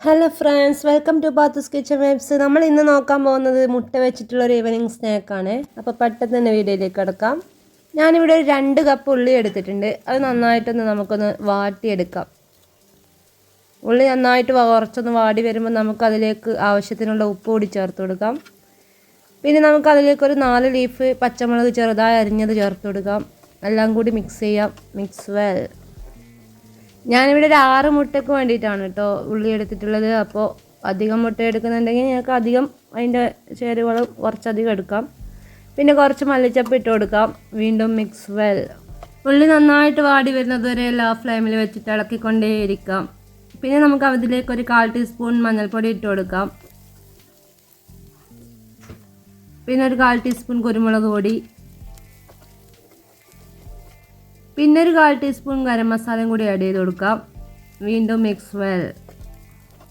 Hello friends, welcome to Pathoos kitchen vibes. നമ്മൾ ഇന്ന് നോക്കാൻ പോകുന്നത് മുട്ട വെച്ചിട്ടുള്ള ഒരു ഈവനിങ് സ്നാക്കാണ്. അപ്പോൾ പെട്ടെന്ന് തന്നെ വീഡിയോയിലേക്ക് കിടക്കാം. ഞാനിവിടെ ഒരു 2 കപ്പ് ഉള്ളി എടുത്തിട്ടുണ്ട്. അത് നന്നായിട്ടൊന്ന് നമുക്കൊന്ന് വാട്ടിയെടുക്കാം. ഉള്ളി നന്നായിട്ട് കുറച്ചൊന്ന് വാടി വരുമ്പോൾ നമുക്കതിലേക്ക് ആവശ്യത്തിനുള്ള ഉപ്പ് കൂടി ചേർത്ത് കൊടുക്കാം. പിന്നെ നമുക്കതിലേക്കൊരു 4 ലീഫ് പച്ചമുളക് ചെറുതായി അരിഞ്ഞത് ചേർത്ത് കൊടുക്കാം. എല്ലാം കൂടി മിക്സ് ചെയ്യാം. Mix well. ഞാനിവിടെ ഒരു 6 മുട്ടയ്ക്ക് വേണ്ടിയിട്ടാണ് കേട്ടോ ഉള്ളി എടുത്തിട്ടുള്ളത്. അപ്പോൾ അധികം മുട്ട എടുക്കുന്നുണ്ടെങ്കിൽ ഞങ്ങൾക്ക് അധികം അതിൻ്റെ ചേരുവകൾ കുറച്ചധികം എടുക്കാം. പിന്നെ കുറച്ച് മല്ലിച്ചപ്പ് ഇട്ട് കൊടുക്കാം. വീണ്ടും മിക്സ് വെൽ. ഉള്ളി നന്നായിട്ട് വാടി വരുന്നത് വരെ എല്ലാ ഫ്ലെയിമിൽ വെച്ചിട്ട് ഇളക്കിക്കൊണ്ടേയിരിക്കാം. പിന്നെ നമുക്ക് അതിലേക്ക് ഒരു 1/4 ടീസ്പൂൺ മഞ്ഞൾപ്പൊടി ഇട്ട് കൊടുക്കാം. പിന്നെ ഒരു 1/4 ടീസ്പൂൺ കുരുമുളക് പൊടി, പിന്നെ ഒരു 1/4 ടീസ്പൂൺ ഗരം മസാലയും കൂടി ആഡ് ചെയ്ത് കൊടുക്കാം. വീണ്ടും മിക്സ് വെൽ.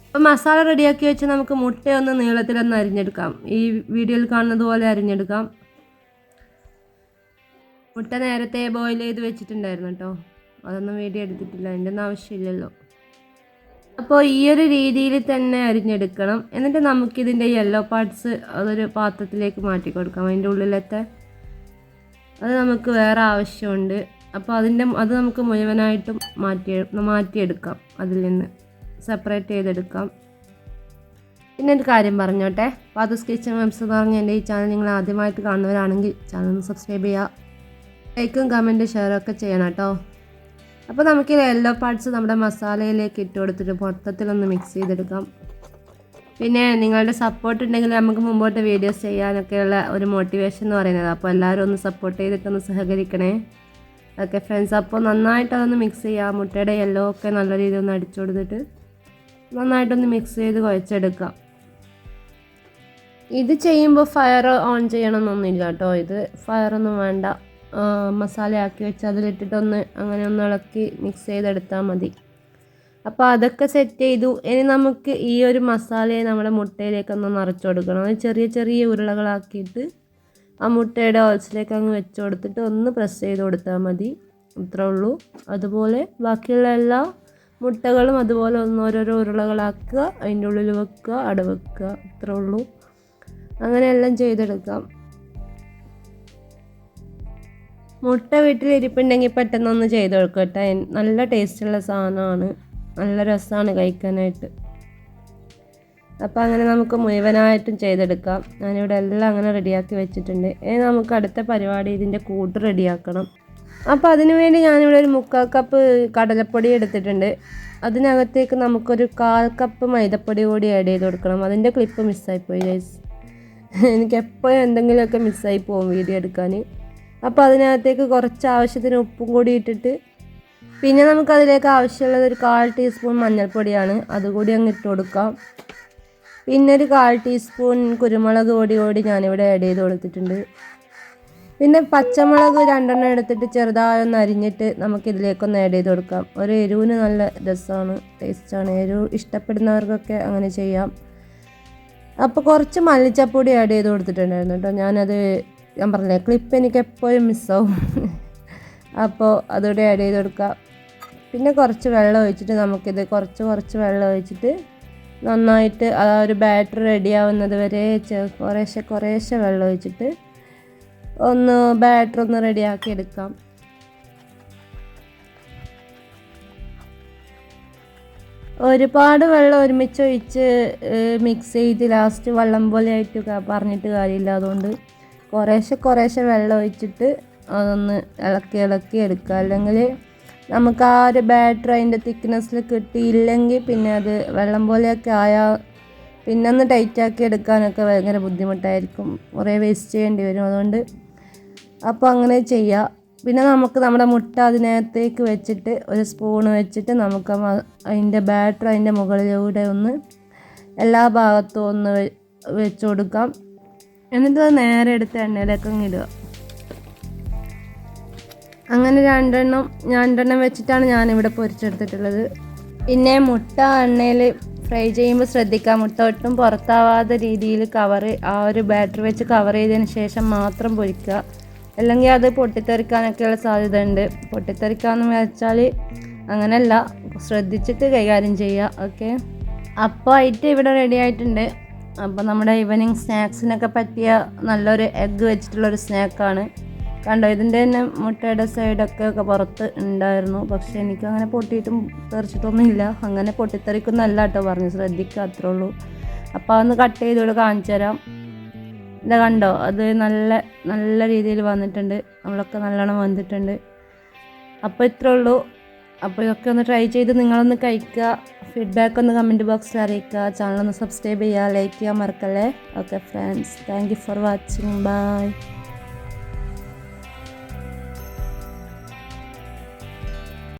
അപ്പോൾ മസാല റെഡിയാക്കി വെച്ച് നമുക്ക് മുട്ടയൊന്ന് നീളത്തിലൊന്ന് അരിഞ്ഞെടുക്കാം. ഈ വീഡിയോയിൽ കാണുന്നത് പോലെ അരിഞ്ഞെടുക്കാം. മുട്ട നേരത്തെ ബോയിൽ ചെയ്ത് വെച്ചിട്ടുണ്ടായിരുന്നു കേട്ടോ. അതൊന്നും വീഡിയോ എടുത്തിട്ടില്ല, അതിൻ്റെ ഒന്നും ആവശ്യമില്ലല്ലോ. അപ്പോൾ ഈ ഒരു രീതിയിൽ തന്നെ അരിഞ്ഞെടുക്കണം. എന്നിട്ട് നമുക്കിതിൻ്റെ യെല്ലോ പാർട്സ് അതൊരു പാത്രത്തിലേക്ക് മാറ്റി കൊടുക്കാം. അതിൻ്റെ ഉള്ളിലത്തെ അത് നമുക്ക് വേറെ ആവശ്യമുണ്ട്. അപ്പോൾ അത് നമുക്ക് മുഴുവനായിട്ടും മാറ്റിയെടുക്കാം. അതിൽ നിന്ന് സെപ്പറേറ്റ് ചെയ്തെടുക്കാം. പിന്നെ ഒരു കാര്യം പറഞ്ഞോട്ടെ, പാത്തൂസ് കിച്ചൺ വൈബ്സ് എന്ന് പറഞ്ഞ എൻ്റെ ഈ ചാനൽ നിങ്ങൾ ആദ്യമായിട്ട് കാണുന്നവരാണെങ്കിൽ ചാനൽ ഒന്ന് സബ്സ്ക്രൈബ് ചെയ്യുക. ലൈക്കും കമൻറ്റും ഷെയറും ഒക്കെ ചെയ്യണം കേട്ടോ. അപ്പോൾ നമുക്ക് യെല്ലോ പാർട്സ് നമ്മുടെ മസാലയിലേക്ക് ഇട്ട് കൊടുത്തിട്ട് മൊത്തത്തിലൊന്ന് മിക്സ് ചെയ്തെടുക്കാം. പിന്നെ നിങ്ങളുടെ സപ്പോർട്ട് ഉണ്ടെങ്കിൽ നമുക്ക് മുമ്പോട്ട് വീഡിയോസ് ചെയ്യാനൊക്കെയുള്ള ഒരു മോട്ടിവേഷൻ എന്ന് പറയുന്നത്. അപ്പോൾ എല്ലാവരും ഒന്ന് സപ്പോർട്ട് ചെയ്തിട്ടൊന്ന് സഹകരിക്കണേ. ഓക്കെ ഫ്രണ്ട്സ്, അപ്പോൾ നന്നായിട്ട് അതൊന്ന് മിക്സ് ചെയ്യുക. മുട്ടയുടെ യെല്ലോ ഒക്കെ നല്ല രീതിയിൽ ഒന്ന് അടിച്ചു കൊടുത്തിട്ട് നന്നായിട്ടൊന്ന് മിക്സ് ചെയ്ത് കുഴച്ചെടുക്കാം. ഇത് ചെയ്യുമ്പോൾ ഫയർ ഓൺ ചെയ്യണമെന്നൊന്നുമില്ല കേട്ടോ. ഇത് ഫയറൊന്നും വേണ്ട. മസാലയാക്കി വെച്ച് അതിലിട്ടിട്ടൊന്ന് അങ്ങനെ ഒന്ന് ഇളക്കി മിക്സ് ചെയ്തെടുത്താൽ മതി. അപ്പോൾ അതൊക്കെ സെറ്റ് ചെയ്തു. ഇനി നമുക്ക് ഈ ഒരു മസാലയെ നമ്മുടെ മുട്ടയിലേക്കൊന്ന് നിറച്ച് കൊടുക്കണം. അത് ചെറിയ ചെറിയ ഉരുളകളാക്കിയിട്ട് ആ മുട്ടയുടെ ഹോൾസിലേക്ക് അങ്ങ് വെച്ച് കൊടുത്തിട്ട് ഒന്ന് പ്രസ് ചെയ്ത് കൊടുത്താൽ മതി. ഇത്രേ ഉള്ളൂ. അതുപോലെ ബാക്കിയുള്ള എല്ലാ മുട്ടകളും അതുപോലെ ഓരോരോ ഉരുളകളാക്കുക, അതിൻ്റെ ഉള്ളിൽ വെക്കുക, അടവെക്കുക. ഇത്രേ ഉള്ളൂ. അങ്ങനെയെല്ലാം ചെയ്തെടുക്കാം. മുട്ട വീട്ടിലിരിപ്പുണ്ടെങ്കിൽ പെട്ടെന്നൊന്ന് ചെയ്ത് കൊടുക്കട്ടെ. നല്ല ടേസ്റ്റുള്ള സാധനമാണ്, നല്ല രസമാണ് കഴിക്കാനായിട്ട്. അപ്പോൾ അങ്ങനെ നമുക്ക് മുഴുവനായിട്ടും ചെയ്തെടുക്കാം. ഞാനിവിടെ എല്ലാം അങ്ങനെ റെഡിയാക്കി വെച്ചിട്ടുണ്ട്. ഇനി നമുക്ക് അടുത്ത പരിപാടി ഇതിൻ്റെ കൂട്ട് റെഡിയാക്കണം. അപ്പോൾ അതിനുവേണ്ടി ഞാനിവിടെ ഒരു 3/4 കപ്പ് കടലപ്പൊടി എടുത്തിട്ടുണ്ട്. അതിനകത്തേക്ക് നമുക്കൊരു 1/4 കപ്പ് മൈദപ്പൊടി കൂടി ആഡ് ചെയ്ത് കൊടുക്കണം. അതിൻ്റെ ക്ലിപ്പ് മിസ്സായിപ്പോയി ഗൈസ്. എനിക്ക് എപ്പോഴും എന്തെങ്കിലുമൊക്കെ മിസ്സായി പോകും വീഡിയോ എടുക്കാൻ. അപ്പോൾ അതിനകത്തേക്ക് കുറച്ച് ആവശ്യത്തിന് ഉപ്പും കൂടി ഇട്ടിട്ട് പിന്നെ നമുക്കതിലേക്ക് ആവശ്യമുള്ളത് ഒരു 1/4 ടീസ്പൂൺ മഞ്ഞൾപ്പൊടിയാണ്. അതുകൂടി അങ്ങ് ഇട്ട് കൊടുക്കാം. പിന്നെ ഒരു 1/4 ടീസ്പൂൺ കുരുമുളക് പൊടി കൂടി ഞാനിവിടെ ആഡ് ചെയ്ത് കൊടുത്തിട്ടുണ്ട്. പിന്നെ പച്ചമുളക് 2 എടുത്തിട്ട് ചെറുതായി ഒന്ന് അരിഞ്ഞിട്ട് നമുക്കിതിലേക്കൊന്ന് ആഡ് ചെയ്ത് കൊടുക്കാം. ഒരു എരിവിന് നല്ല രസമാണ്, ടേസ്റ്റാണ്. എരിവ് ഇഷ്ടപ്പെടുന്നവർക്കൊക്കെ അങ്ങനെ ചെയ്യാം. അപ്പോൾ കുറച്ച് മല്ലിച്ചപ്പൊടി ആഡ് ചെയ്ത് കൊടുത്തിട്ടുണ്ടായിരുന്നു കേട്ടോ. ഞാൻ പറഞ്ഞില്ലേ, ക്ലിപ്പ് എനിക്ക് എപ്പോഴും മിസ്സാവും. അപ്പോൾ അതുകൂടി ആഡ് ചെയ്ത് കൊടുക്കാം. പിന്നെ കുറച്ച് വെള്ളം ഒഴിച്ചിട്ട് നമുക്കിത് കുറച്ച് വെള്ളം ഒഴിച്ചിട്ട് നന്നായിട്ട് ആ ഒരു ബാറ്റർ റെഡിയാവുന്നത് വരെ കുറേശ്ശെ വെള്ളം ഒഴിച്ചിട്ട് ബാറ്റർ ഒന്ന് റെഡിയാക്കി എടുക്കാം. ഒരുപാട് വെള്ളം ഒരുമിച്ച് ഒഴിച്ച് മിക്സ് ചെയ്ത് ലാസ്റ്റ് വെള്ളം പോലെ ആയിട്ട് പറഞ്ഞിട്ട് കാര്യമില്ല. അതുകൊണ്ട് കുറേശ്ശെ വെള്ളം ഒഴിച്ചിട്ട് അതൊന്ന് ഇളക്കി എടുക്കുക. അല്ലെങ്കിൽ നമുക്ക് ആ ഒരു ബാറ്റർ അതിൻ്റെ തിക്നെസ്സിൽ കിട്ടിയില്ലെങ്കിൽ പിന്നെ അത് വെള്ളം പോലെയൊക്കെ ആയാൽ പിന്നെ ഒന്ന് ടൈറ്റാക്കി എടുക്കാനൊക്കെ ഭയങ്കര ബുദ്ധിമുട്ടായിരിക്കും. കുറേ വേസ്റ്റ് ചെയ്യേണ്ടി വരും. അതുകൊണ്ട് അപ്പോൾ അങ്ങനെ ചെയ്യുക. പിന്നെ നമുക്ക് നമ്മുടെ മുട്ട അതിനകത്തേക്ക് വെച്ചിട്ട് ഒരു സ്പൂൺ വെച്ചിട്ട് നമുക്ക് അതിൻ്റെ ബാറ്റർ അതിൻ്റെ മുകളിലൂടെ ഒന്ന് എല്ലാ ഭാഗത്തും ഒന്ന് വെച്ച് കൊടുക്കാം. എന്നിട്ട് അത് നേരെ എടുത്ത് എണ്ണയിലേക്ക് അങ്ങ് ഇടുക. അങ്ങനെ 2 വെച്ചിട്ടാണ് ഞാനിവിടെ പൊരിച്ചെടുത്തിട്ടുള്ളത്. പിന്നെ മുട്ട എണ്ണയിൽ ഫ്രൈ ചെയ്യുമ്പോൾ ശ്രദ്ധിക്കാം, മുട്ട ഒട്ടും പുറത്താവാത്ത രീതിയിൽ ആ ഒരു ബാറ്റർ വെച്ച് കവർ ചെയ്തതിന് ശേഷം മാത്രം പൊരിക്കുക. അല്ലെങ്കിൽ അത് പൊട്ടിത്തെറിക്കാനൊക്കെയുള്ള സാധ്യത ഉണ്ട്. പൊട്ടിത്തെറിക്കാമെന്ന് വെച്ചാൽ അങ്ങനെയല്ല, ശ്രദ്ധിച്ചിട്ട് കൈകാര്യം ചെയ്യുക. ഓക്കെ, അപ്പോൾ ആയിട്ട് ഇവിടെ റെഡി ആയിട്ടുണ്ട്. അപ്പോൾ നമ്മുടെ ഈവനിങ് സ്നാക്സിനൊക്കെ പറ്റിയ നല്ലൊരു എഗ്ഗ് വെച്ചിട്ടുള്ളൊരു സ്നാക്കാണ്. കണ്ടോ, ഇതിൻ്റെ തന്നെ മുട്ടയുടെ സൈഡൊക്കെ പുറത്ത് ഉണ്ടായിരുന്നു. പക്ഷേ എനിക്കങ്ങനെ പൊട്ടിയിട്ടും തെറിച്ചിട്ടൊന്നും ഇല്ല. അങ്ങനെ പൊട്ടിത്തെറിക്കുന്നല്ല കേട്ടോ പറഞ്ഞു, ശ്രദ്ധിക്കുക, അത്രേ ഉള്ളൂ. അപ്പോൾ അതൊന്ന് കട്ട് ചെയ്തോട് കാണിച്ചു തരാം. ഇതാ കണ്ടോ, അത് നല്ല രീതിയിൽ വന്നിട്ടുണ്ട്. നമ്മളൊക്കെ നല്ലോണം വന്നിട്ടുണ്ട്. അപ്പോൾ ഇത്രേ ഉള്ളൂ. അപ്പോൾ ഇതൊക്കെ ഒന്ന് ട്രൈ ചെയ്ത് നിങ്ങളൊന്ന് കഴിക്കുക. ഫീഡ്ബാക്ക് ഒന്ന് കമൻറ്റ് ബോക്സിൽ അറിയിക്കുക. ചാനലൊന്ന് സബ്സ്ക്രൈബ് ചെയ്യുക, ലൈക്ക് ചെയ്യാൻ മറക്കല്ലേ. Okay friends, thank you for watching. By.